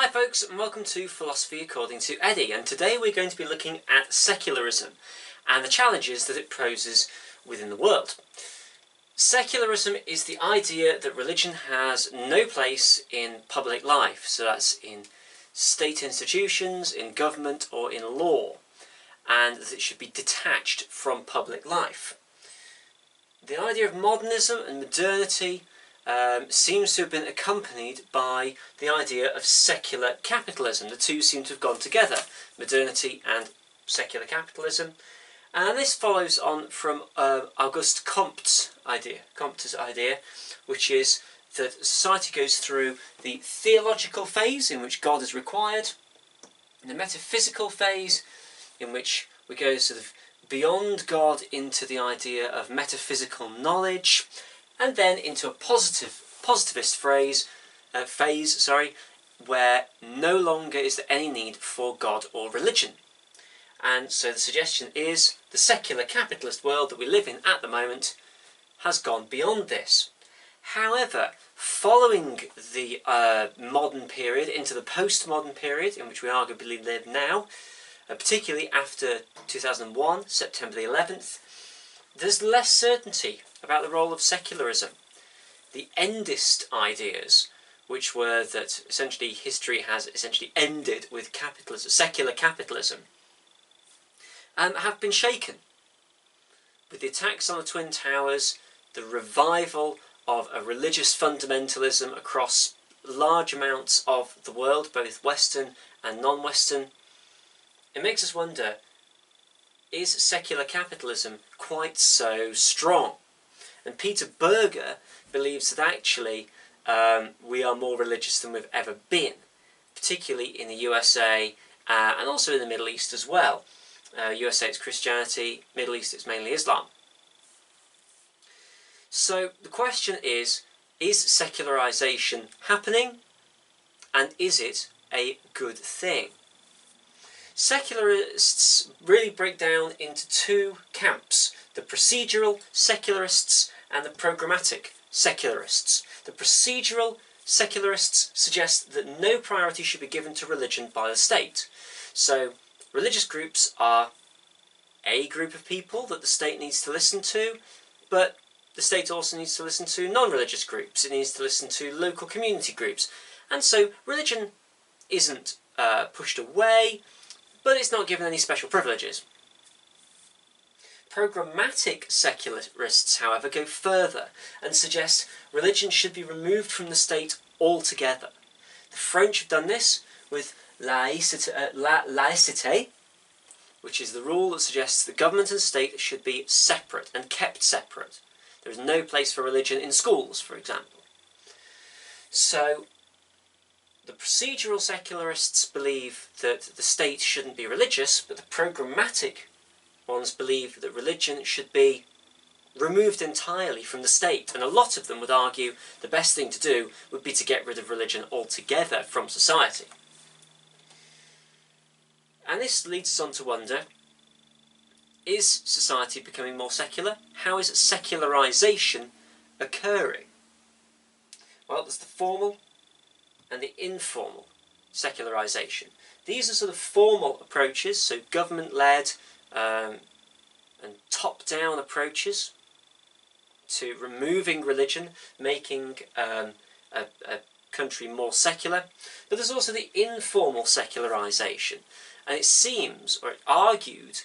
Hi folks, and welcome to Philosophy According to Eddie, and today we're going to be looking at secularism and the challenges that it poses within the world. Secularism is the idea that religion has no place in public life, so that's in state institutions, in government or in law, and that it should be detached from public life. The idea of modernism and modernity seems to have been accompanied by the idea of secular capitalism. The two seem to have gone together, modernity and secular capitalism. And this follows on from Auguste Comte's idea, which is that society goes through the theological phase, in which God is required, the metaphysical phase, in which we go sort of beyond God into the idea of metaphysical knowledge, and then into a positivist phase, where no longer is there any need for God or religion. And so the suggestion is the secular capitalist world that we live in at the moment has gone beyond this. However, following the modern period into the postmodern period in which we arguably live now, particularly after 2001, September the 11th, there's less certainty about the role of secularism. The endist ideas, which were that essentially history has essentially ended with capitalism, secular capitalism, have been shaken. With the attacks on the Twin Towers, the revival of a religious fundamentalism across large amounts of the world, both Western and non-Western, it makes us wonder, is secular capitalism quite so strong? And Peter Berger believes that actually we are more religious than we've ever been, particularly in the USA and also in the Middle East as well. USA it's Christianity, Middle East it's mainly Islam. So the question is secularization happening, and is it a good thing? Secularists really break down into two camps: the procedural secularists and the programmatic secularists. The procedural secularists suggest that no priority should be given to religion by the state. So religious groups are a group of people that the state needs to listen to, but the state also needs to listen to non-religious groups. It needs to listen to local community groups. And so religion isn't pushed away, but it's not given any special privileges. Programmatic secularists, however, go further and suggest religion should be removed from the state altogether. The French have done this with laïcité, which is the rule that suggests that government and state should be separate and kept separate. There is no place for religion in schools, for example. So the procedural secularists believe that the state shouldn't be religious, but the programmatic ones believe that religion should be removed entirely from the state, and a lot of them would argue the best thing to do would be to get rid of religion altogether from society. And this leads us on to wonder, is society becoming more secular? How is secularization occurring? Well, there's the formal and the informal secularization. These are sort of formal approaches, so government-led and top-down approaches to removing religion, making a country more secular. But there's also the informal secularization, and it seems, or it argued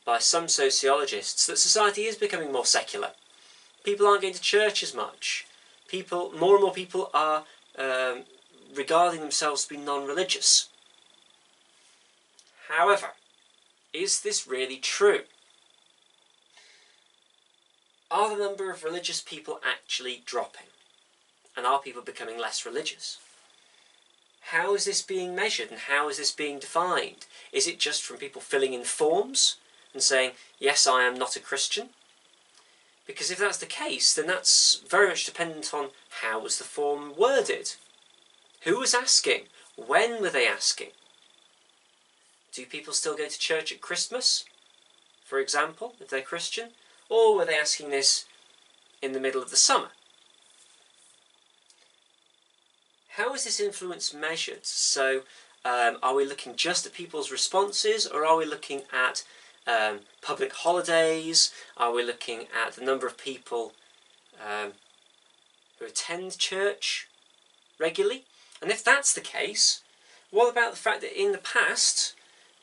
by some sociologists, that society is becoming more secular. People aren't going to church as much. More and more people are regarding themselves to be non-religious. However, is this really true? Are the number of religious people actually dropping? And are people becoming less religious? How is this being measured, and how is this being defined? Is it just from people filling in forms and saying, yes, I am not a Christian? Because if that's the case, then that's very much dependent on how was the form worded. Who was asking? When were they asking? Do people still go to church at Christmas, for example, if they're Christian? Or were they asking this in the middle of the summer? how is this influence measured? So are we looking just at people's responses, or are we looking at public holidays? Are we looking at the number of people who attend church regularly? And if that's the case, what about the fact that in the past,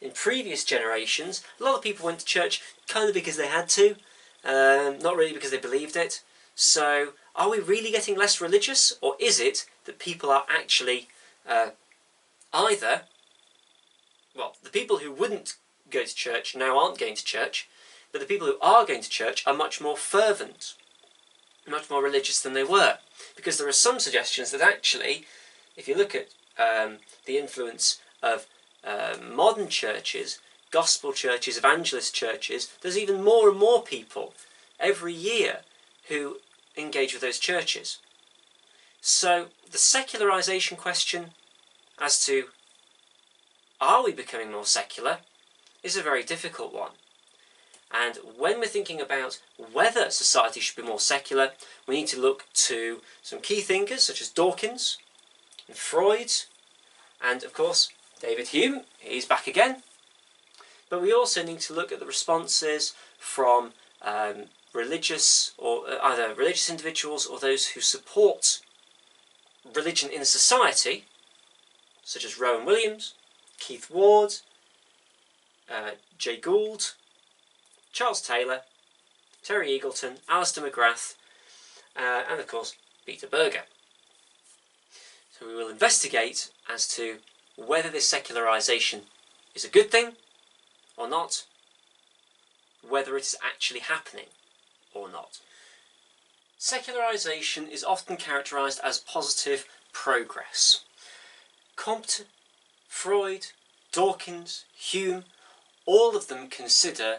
in previous generations, a lot of people went to church kind of because they had to, not really because they believed it. So are we really getting less religious, or is it that people are actually either, well, the people who wouldn't go to church now aren't going to church, but the people who are going to church are much more fervent, much more religious than they were? Because there are some suggestions that actually, if you look at the influence of modern churches, gospel churches, evangelist churches, there's even more and more people every year who engage with those churches. So the secularization question as to are we becoming more secular is a very difficult one. And when we're thinking about whether society should be more secular, we need to look to some key thinkers such as Dawkins and Freud, and of course David Hume, he's back again. But we also need to look at the responses from religious, or either religious individuals or those who support religion in society, such as Rowan Williams, Keith Ward, Jay Gould, Charles Taylor, Terry Eagleton, Alistair McGrath, and of course Peter Berger. So we will investigate as to whether this secularization is a good thing or not, whether it is actually happening or not. Secularization is often characterized as positive progress. Comte, Freud, Dawkins, Hume, all of them consider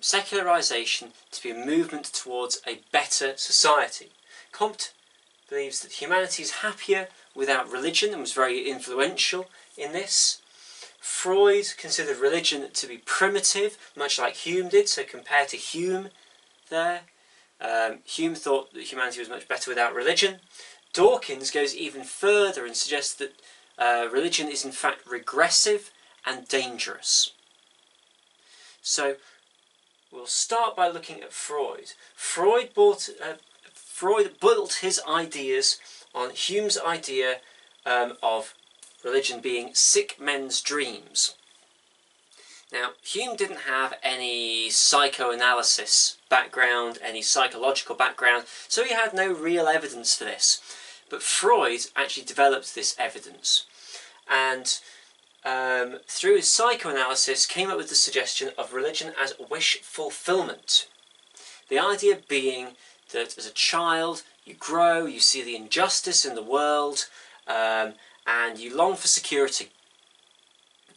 secularization to be a movement towards a better society. Comte believes that humanity is happier without religion and was very influential in this. Freud considered religion to be primitive, much like Hume did, so compared to Hume there. Hume thought that humanity was much better without religion. Dawkins goes even further and suggests that religion is in fact regressive and dangerous. So we'll start by looking at Freud. Freud built his ideas on Hume's idea of religion being sick men's dreams. Now, Hume didn't have any psychoanalysis background, any psychological background, so he had no real evidence for this. But Freud actually developed this evidence, and through his psychoanalysis came up with the suggestion of religion as wish fulfillment. The idea being that as a child you grow, you see the injustice in the world, and you long for security.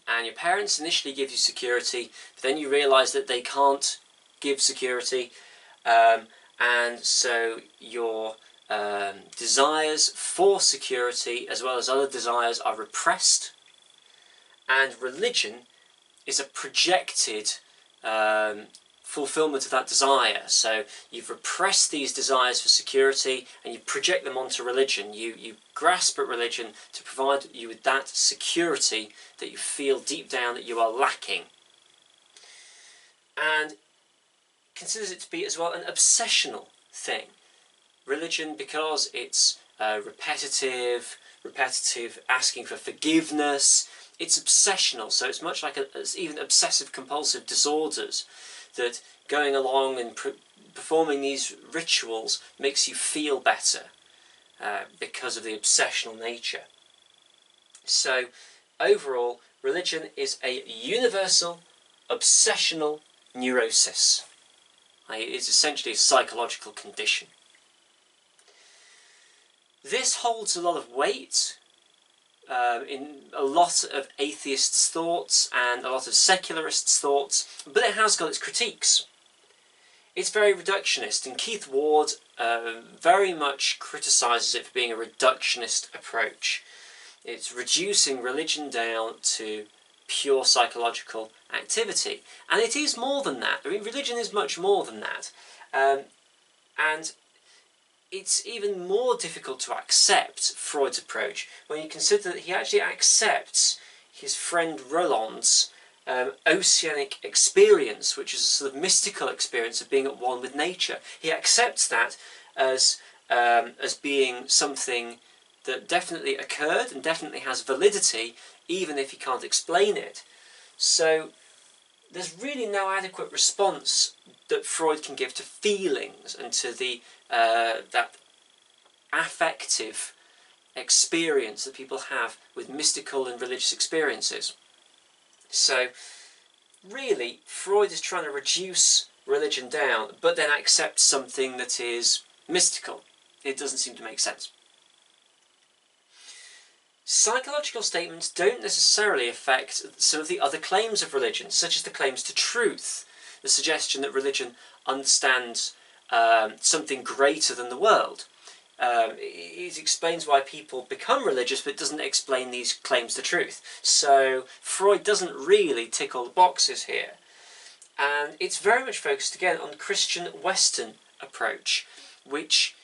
And your parents initially give you security, but then you realise that they can't give security, and so your desires for security as well as other desires are repressed, and religion is a projected fulfillment of that desire. So you've repressed these desires for security and you project them onto religion. You grasp at religion to provide you with that security that you feel deep down that you are lacking. And considers it to be as well an obsessional thing. Religion, because it's repetitive, asking for forgiveness, it's obsessional, so it's much like it's even obsessive compulsive disorders, that going along and performing these rituals makes you feel better because of the obsessional nature. So overall, religion is a universal obsessional neurosis. It's essentially a psychological condition. This holds a lot of weight in a lot of atheists' thoughts and a lot of secularists' thoughts, but it has got its critiques. It's very reductionist, and Keith Ward very much criticises it for being a reductionist approach. It's reducing religion down to pure psychological activity, and it is more than that. I mean, religion is much more than that, and it's even more difficult to accept Freud's approach when you consider that he actually accepts his friend Roland's oceanic experience, which is a sort of mystical experience of being at one with nature. He accepts that as being something that definitely occurred and definitely has validity, even if he can't explain it. So there's really no adequate response that Freud can give to feelings and to the that affective experience that people have with mystical and religious experiences. So really, Freud is trying to reduce religion down, but then accept something that is mystical. It doesn't seem to make sense. Psychological statements don't necessarily affect some of the other claims of religion, such as the claims to truth, the suggestion that religion understands something greater than the world. It explains why people become religious, but it doesn't explain these claims to truth. So Freud doesn't really tick all the boxes here. And it's very much focused again on the Christian Western approach, which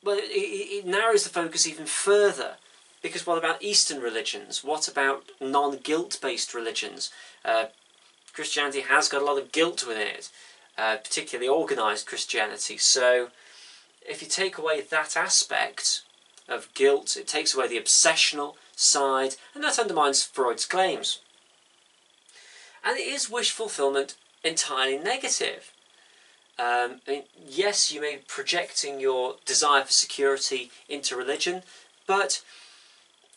it narrows the focus even further, because what about Eastern religions? What about non-guilt based religions? Christianity has got a lot of guilt within it, particularly organised Christianity. So if you take away that aspect of guilt, it takes away the obsessional side, and that undermines Freud's claims. And it is wish fulfillment entirely negative. Yes, you may be projecting your desire for security into religion, but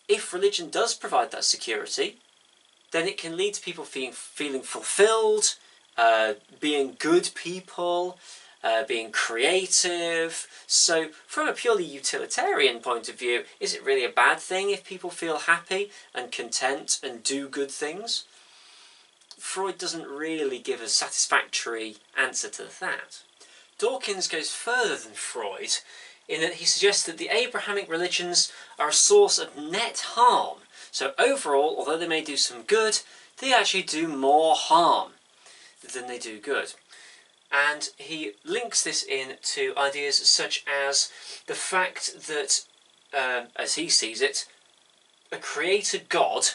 if religion does provide that security, then it can lead to people feeling fulfilled, being good people, being creative. So from a purely utilitarian point of view, is it really a bad thing if people feel happy and content and do good things? Freud doesn't really give a satisfactory answer to that. Dawkins goes further than Freud in that he suggests that the Abrahamic religions are a source of net harm. So overall, although they may do some good, they actually do more harm than they do good. And he links this in to ideas such as the fact that, as he sees it, a creator God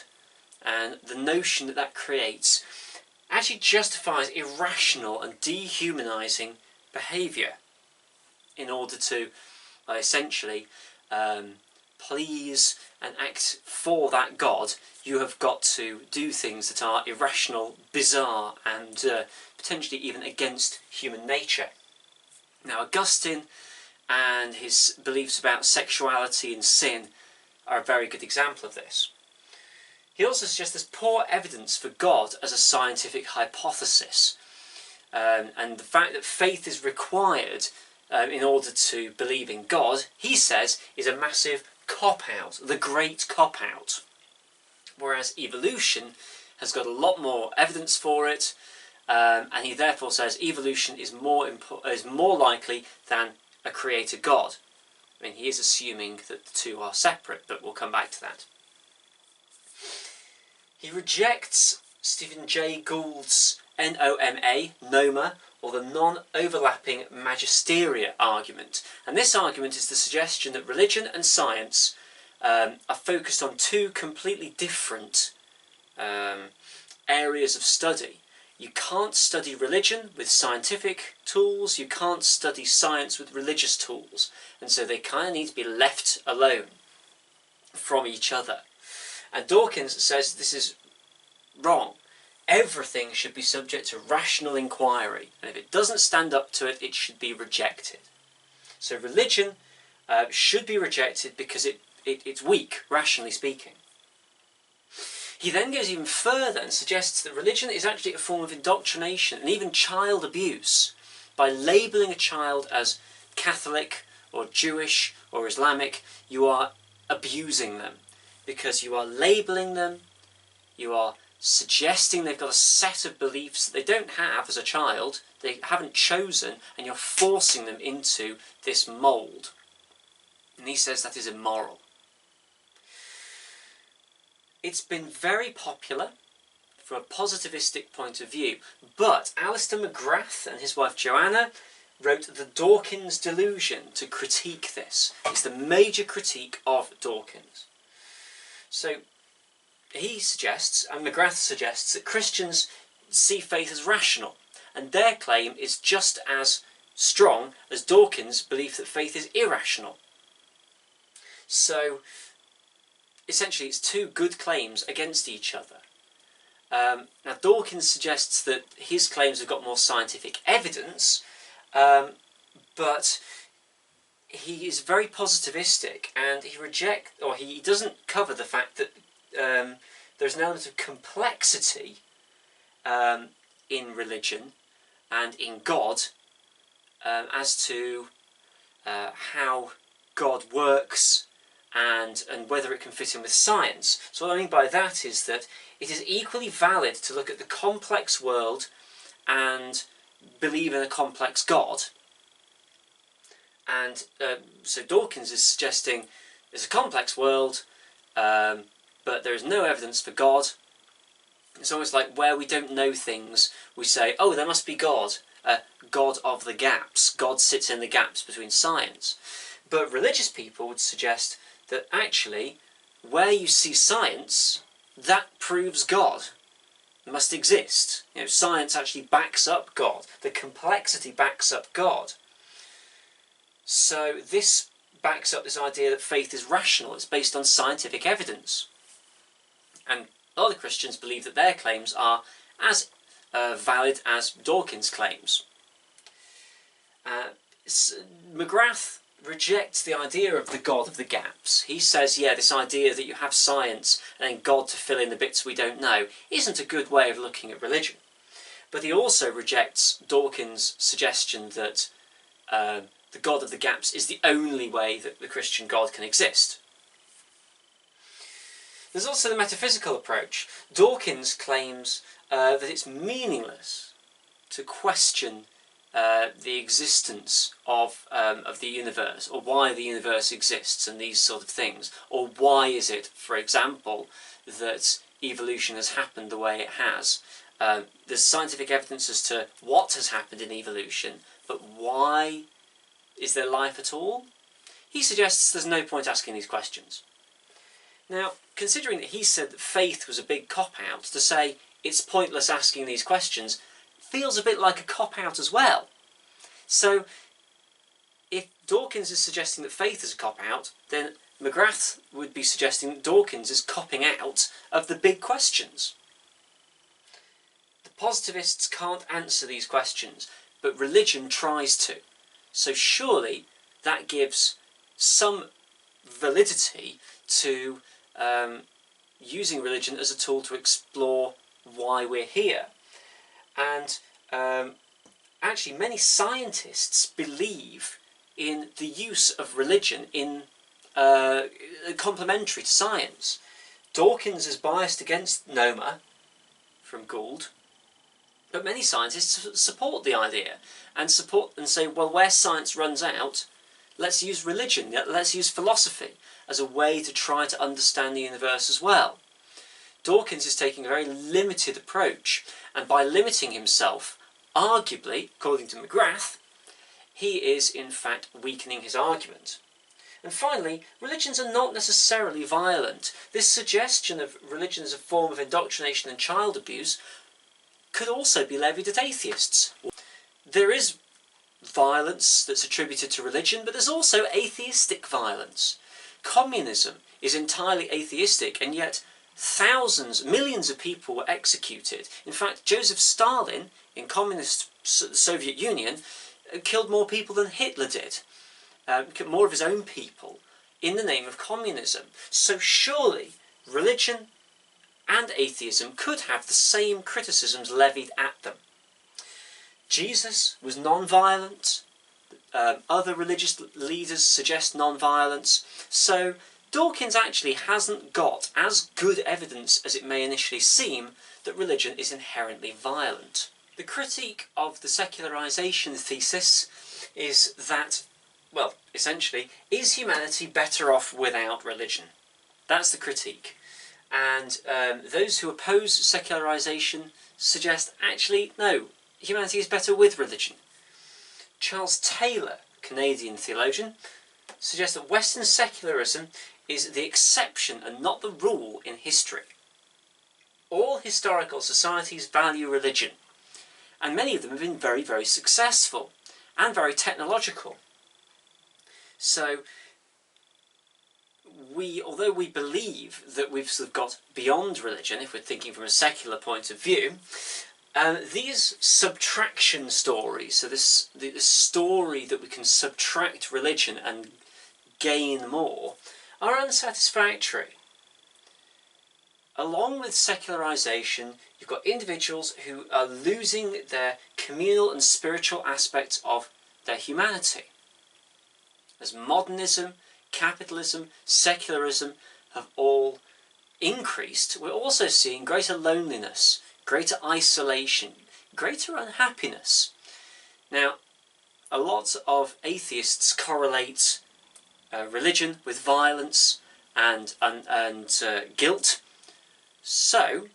and the notion that that creates actually justifies irrational and dehumanising behaviour in order to essentially please and act for that God. You have got to do things that are irrational, bizarre, and potentially even against human nature. Now, Augustine and his beliefs about sexuality and sin are a very good example of this. He also suggests there's poor evidence for God as a scientific hypothesis, and the fact that faith is required in order to believe in God, he says, is a massive cop-out, the great cop-out. Whereas evolution has got a lot more evidence for it, and he therefore says evolution is more likely than a creator God. I mean, he is assuming that the two are separate, but we'll come back to that. He rejects Stephen Jay Gould's NOMA, or the non-overlapping magisteria argument. And this argument is the suggestion that religion and science are focused on two completely different areas of study. You can't study religion with scientific tools, you can't study science with religious tools, and so they kind of need to be left alone from each other. And Dawkins says this is wrong. Everything should be subject to rational inquiry, and if it doesn't stand up to it, it should be rejected. So religion should be rejected because it's weak, rationally speaking. He then goes even further and suggests that religion is actually a form of indoctrination and even child abuse. By labelling a child as Catholic or Jewish or Islamic, you are abusing them, because you are labelling them, you are suggesting they've got a set of beliefs that they don't have as a child, they haven't chosen, and you're forcing them into this mould. And he says that is immoral. It's been very popular from a positivistic point of view, but Alistair McGrath and his wife Joanna wrote The Dawkins Delusion to critique this. It's the major critique of Dawkins. So he suggests, and McGrath suggests, that Christians see faith as rational, and their claim is just as strong as Dawkins' belief that faith is irrational. So essentially it's two good claims against each other. Now Dawkins suggests that his claims have got more scientific evidence, but he is very positivistic, and he doesn't cover the fact that there's an element of complexity in religion and in God as to how God works and whether it can fit in with science. So what I mean by that is that it is equally valid to look at the complex world and believe in a complex God. And so Dawkins is suggesting there's a complex world, but there is no evidence for God. It's almost like where we don't know things, we say, oh, there must be God, God of the gaps. God sits in the gaps between science. But religious people would suggest that actually, where you see science, that proves God must exist. You know, science actually backs up God. The complexity backs up God. So this backs up this idea that faith is rational. It's based on scientific evidence. And a lot of Christians believe that their claims are as valid as Dawkins' claims. McGrath rejects the idea of the God of the gaps. He says, yeah, this idea that you have science and then God to fill in the bits we don't know isn't a good way of looking at religion. But he also rejects Dawkins' suggestion that the God of the gaps is the only way that the Christian God can exist. There's also the metaphysical approach. Dawkins claims that it's meaningless to question the existence of the universe, or why the universe exists, and these sort of things. Or why is it, for example, that evolution has happened the way it has. There's scientific evidence as to what has happened in evolution, but why is there life at all? He suggests there's no point asking these questions. Now, considering that he said that faith was a big cop-out, to say it's pointless asking these questions feels a bit like a cop-out as well. So, if Dawkins is suggesting that faith is a cop-out, then McGrath would be suggesting that Dawkins is copping out of the big questions. The positivists can't answer these questions, but religion tries to. So surely that gives some validity to using religion as a tool to explore why we're here. And actually many scientists believe in the use of religion in complementary to science. Dawkins is biased against Noma from Gould, but many scientists support the idea and say, well, where science runs out, let's use religion, let's use philosophy as a way to try to understand the universe as well. Dawkins is taking a very limited approach, and by limiting himself, arguably, according to McGrath, he is in fact weakening his argument. And finally, religions are not necessarily violent. This suggestion of religion as a form of indoctrination and child abuse could also be levied at atheists. There is violence that's attributed to religion, but there's also atheistic violence. Communism is entirely atheistic, and yet thousands, millions of people were executed. In fact, Joseph Stalin, in communist Soviet Union, killed more people than Hitler did. More of his own people, in the name of communism. So surely religion and atheism could have the same criticisms levied at them. Jesus was non-violent. Other religious leaders suggest non-violence. So Dawkins actually hasn't got as good evidence as it may initially seem that religion is inherently violent. The critique of the secularization thesis is that, well, essentially, is humanity better off without religion? That's the critique. And those who oppose secularization suggest, actually, no, humanity is better with religion. Charles Taylor, Canadian theologian, suggests that Western secularism is the exception and not the rule in history. All historical societies value religion, and many of them have been very, very successful and very technological. So, although we believe that we've sort of got beyond religion, if we're thinking from a secular point of view, these subtraction stories, so this story that we can subtract religion and gain more, are unsatisfactory. Along with secularization, you've got individuals who are losing their communal and spiritual aspects of their humanity. As modernism, capitalism, secularism have all increased, we're also seeing greater loneliness, greater isolation, greater unhappiness. Now, a lot of atheists correlate religion with violence and guilt. So,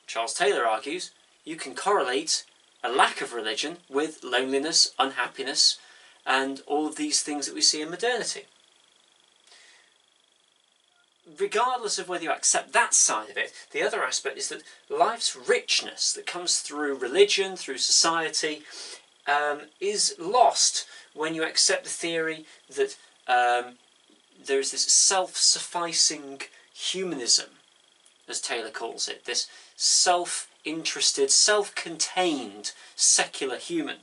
Charles Taylor argues, you can correlate a lack of religion with loneliness, unhappiness, and all of these things that we see in modernity. Regardless of whether you accept that side of it, the other aspect is that life's richness that comes through religion, through society, is lost when you accept the theory that there is this self-sufficing humanism, as Taylor calls it, this self-interested, self-contained secular human.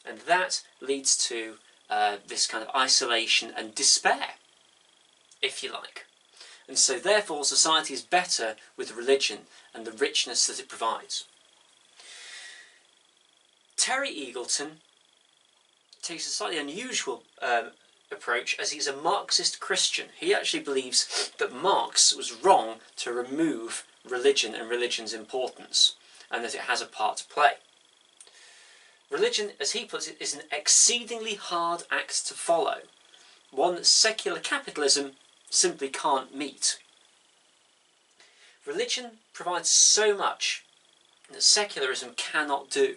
And that leads to this kind of isolation and despair, if you like. And so therefore society is better with religion and the richness that it provides. Terry Eagleton takes a slightly unusual approach, as he's a Marxist Christian. He actually believes that Marx was wrong to remove religion and religion's importance, and that it has a part to play. Religion, as he puts it, is an exceedingly hard act to follow, one that secular capitalism simply can't meet. Religion provides so much that secularism cannot do.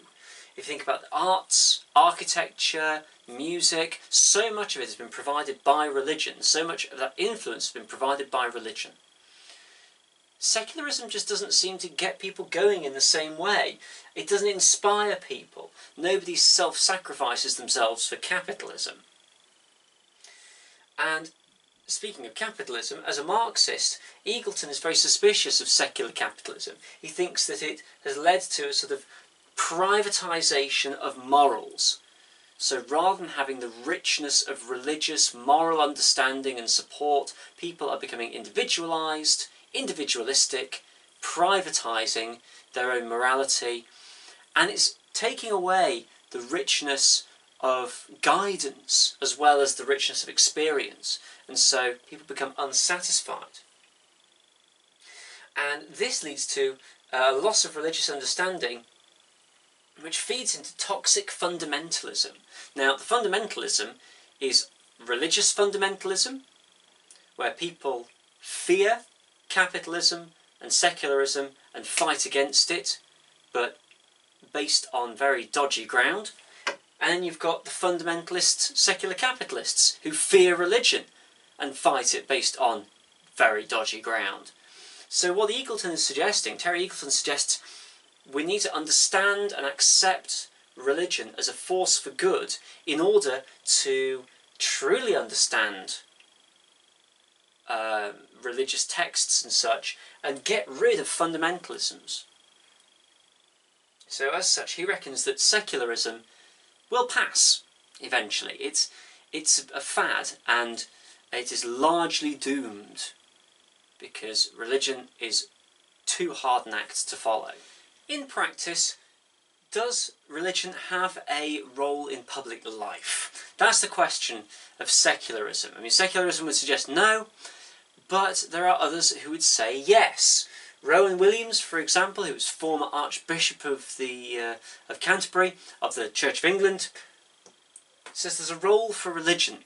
If you think about the arts, architecture, music, so much of it has been provided by religion, so much of that influence has been provided by religion. Secularism just doesn't seem to get people going in the same way. It doesn't inspire people. Nobody self-sacrifices themselves for capitalism. And speaking of capitalism, as a Marxist, Eagleton is very suspicious of secular capitalism. He thinks that it has led to a sort of privatisation of morals. So rather than having the richness of religious, moral understanding and support, people are becoming individualised, individualistic, privatising their own morality, and it's taking away the richness of guidance as well as the richness of experience, and so people become unsatisfied. And this leads to a loss of religious understanding, which feeds into toxic fundamentalism. Now, the fundamentalism is religious fundamentalism, where people fear capitalism and secularism and fight against it, but based on very dodgy ground. And then you've got the fundamentalist secular capitalists who fear religion and fight it based on very dodgy ground. So what Eagleton is suggesting, Terry Eagleton suggests, we need to understand and accept religion as a force for good in order to truly understand religious texts and such, and get rid of fundamentalisms. So as such, he reckons that secularism will pass eventually. It's a fad, and it is largely doomed because religion is too hard an act to follow. In practice, does religion have a role in public life? That's the question of secularism. I mean, secularism would suggest no, but there are others who would say yes. Rowan Williams, for example, who was former Archbishop of Canterbury, of the Church of England, says there's a role for religion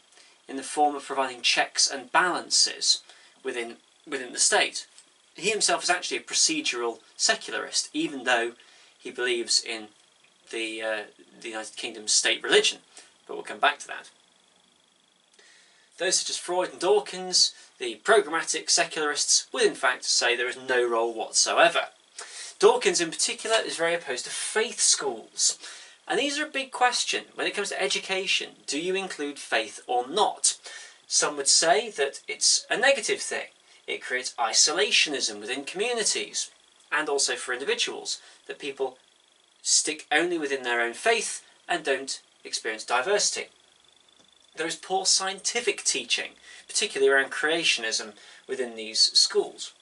in the form of providing checks and balances within the state. He himself is actually a procedural secularist, even though he believes in the United Kingdom's state religion, but we'll come back to that. Those such as Freud and Dawkins, the programmatic secularists, would in fact say there is no role whatsoever. Dawkins in particular is very opposed to faith schools. And these are a big question. When it comes to education, do you include faith or not? Some would say that it's a negative thing. It creates isolationism within communities, and also for individuals, that people stick only within their own faith and don't experience diversity. There is poor scientific teaching, particularly around creationism within these schools.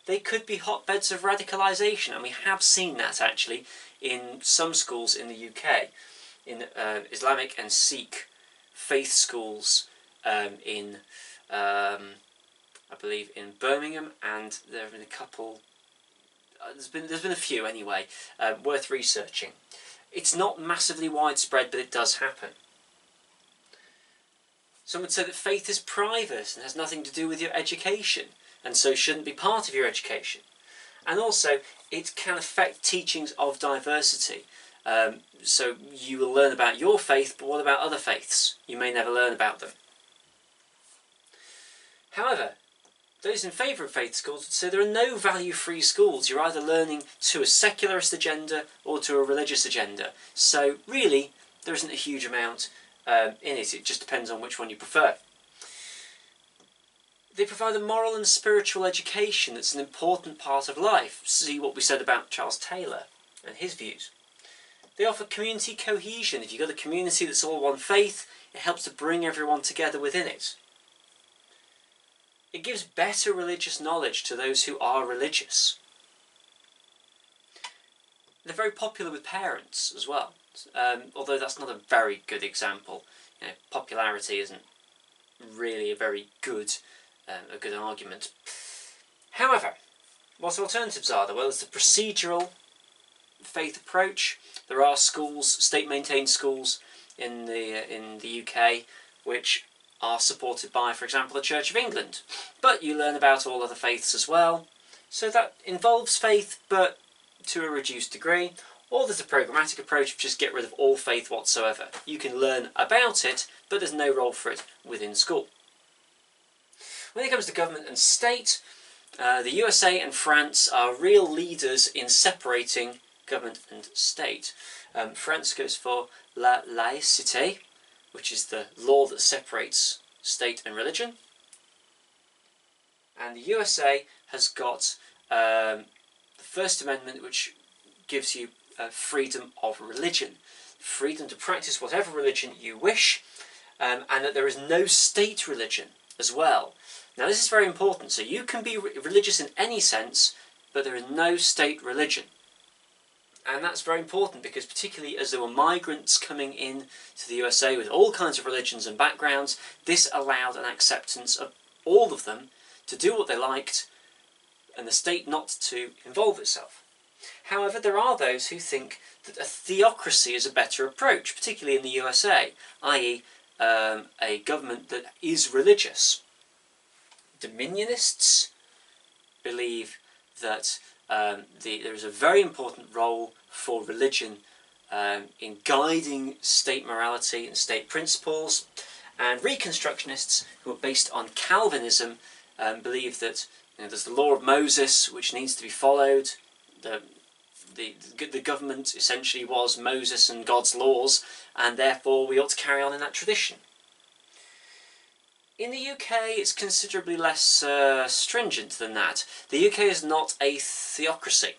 They could be hotbeds of radicalisation, and we have seen that actually in some schools in the UK, in Islamic and Sikh faith schools in, I believe, in Birmingham, and there have been a couple. There's been a few anyway, worth researching. It's not massively widespread, but it does happen. Some would say that faith is private and has nothing to do with your education, and so shouldn't be part of your education. And also, it can affect teachings of diversity. So you will learn about your faith, but what about other faiths? You may never learn about them. However, those in favour of faith schools would say there are no value-free schools. You're either learning to a secularist agenda or to a religious agenda. So really, there isn't a huge amount in it. It just depends on which one you prefer. They provide a moral and spiritual education that's an important part of life. See what we said about Charles Taylor and his views. They offer community cohesion. If you've got a community that's all one faith, it helps to bring everyone together within it. It gives better religious knowledge to those who are religious. They're very popular with parents as well, although that's not a very good example. You know, popularity isn't really a very good argument. However, what alternatives are there? Well, there's the procedural faith approach. There are schools, state-maintained schools in the UK, which are supported by, for example, the Church of England. But you learn about all other faiths as well. So that involves faith, but to a reduced degree. Or there's a programmatic approach, which is get rid of all faith whatsoever. You can learn about it, but there's no role for it within school. When it comes to government and state, the USA and France are real leaders in separating government and state. France goes for la laïcité, which is the law that separates state and religion. And the USA has got the First Amendment, which gives you freedom of religion. Freedom to practice whatever religion you wish, and that there is no state religion as well. Now this is very important. So you can be religious in any sense, but there is no state religion. And that's very important because particularly as there were migrants coming in to the USA with all kinds of religions and backgrounds, this allowed an acceptance of all of them to do what they liked and the state not to involve itself. However, there are those who think that a theocracy is a better approach, particularly in the USA, i.e. a government that is religious. Dominionists believe that there is a very important role for religion in guiding state morality and state principles, and Reconstructionists, who are based on Calvinism, believe that there's the law of Moses which needs to be followed. The government essentially was Moses and God's laws, and therefore we ought to carry on in that tradition. In the UK, it's considerably less stringent than that. The UK is not a theocracy.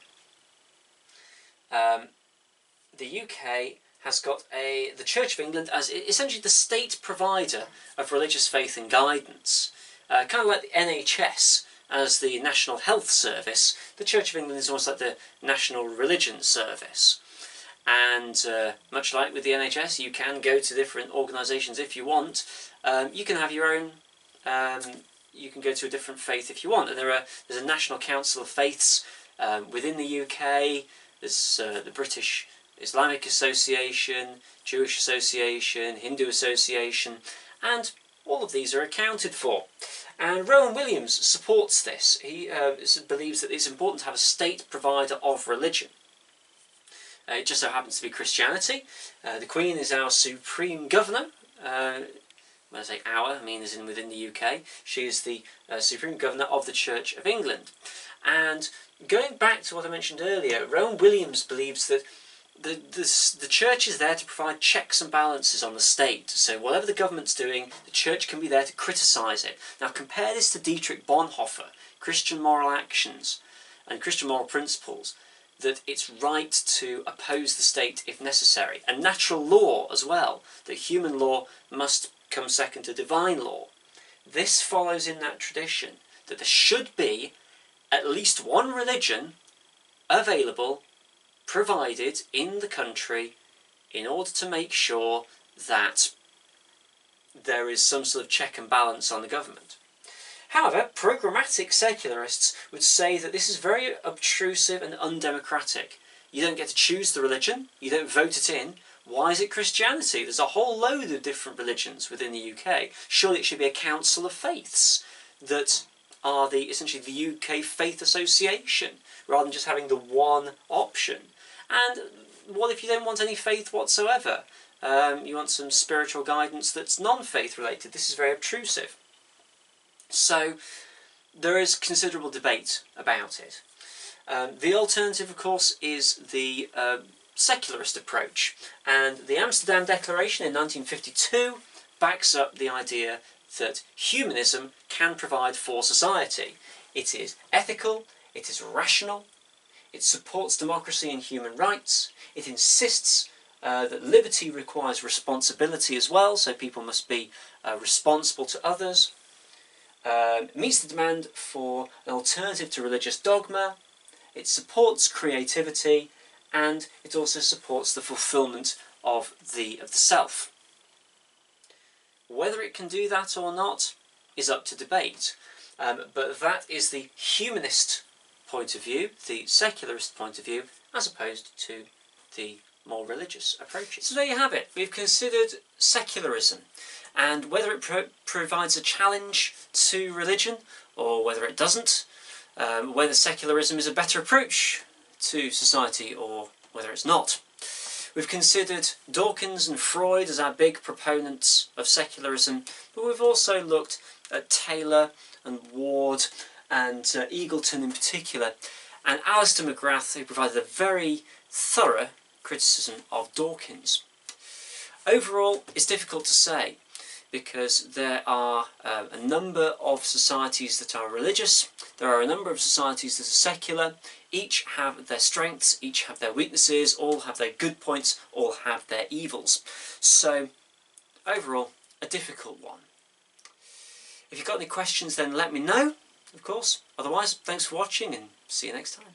The UK has got the Church of England as essentially the state provider of religious faith and guidance. Kind of like the NHS as the National Health Service, the Church of England is almost like the National Religion Service. And much like with the NHS, you can go to different organisations if you want. You can have your own, you can go to a different faith if you want. And there's a National Council of Faiths within the UK. There's the British Islamic Association, Jewish Association, Hindu Association, and all of these are accounted for. And Rowan Williams supports this. He believes that it's important to have a state provider of religion. It just so happens to be Christianity. The Queen is our supreme governor. When I say our, I mean as in within the UK. She is the supreme governor of the Church of England. And going back to what I mentioned earlier, Rowan Williams believes that the church is there to provide checks and balances on the state. So whatever the government's doing, the church can be there to criticise it. Now compare this to Dietrich Bonhoeffer, Christian moral actions and Christian moral principles, that it's right to oppose the state if necessary, and natural law as well, that human law must come second to divine law. This follows in that tradition, that there should be at least one religion available, provided in the country, in order to make sure that there is some sort of check and balance on the government. However, programmatic secularists would say that this is very obtrusive and undemocratic. You don't get to choose the religion, you don't vote it in. Why is it Christianity? There's a whole load of different religions within the UK. Surely it should be a council of faiths that are essentially the UK Faith Association, rather than just having the one option. And what if you don't want any faith whatsoever? You want some spiritual guidance that's non-faith related. This is very obtrusive. So there is considerable debate about it. The alternative, of course, is the secularist approach, and the Amsterdam Declaration in 1952 backs up the idea that humanism can provide for society. It is ethical, it is rational, it supports democracy and human rights, it insists that liberty requires responsibility as well, so people must be responsible to others. It meets the demand for an alternative to religious dogma, it supports creativity, and it also supports the fulfilment of the self. Whether it can do that or not is up to debate, but that is the humanist point of view, the secularist point of view, as opposed to the more religious approaches. So there you have it. We've considered secularism and whether it provides a challenge to religion or whether it doesn't, whether secularism is a better approach to society or whether it's not. We've considered Dawkins and Freud as our big proponents of secularism, but we've also looked at Taylor and Ward and Eagleton in particular, and Alistair McGrath, who provided a very thorough criticism of Dawkins. Overall, it's difficult to say, because there are a number of societies that are religious, there are a number of societies that are secular, each have their strengths, each have their weaknesses, all have their good points, all have their evils. So, overall, a difficult one. If you've got any questions, then let me know, of course. Otherwise, thanks for watching and see you next time.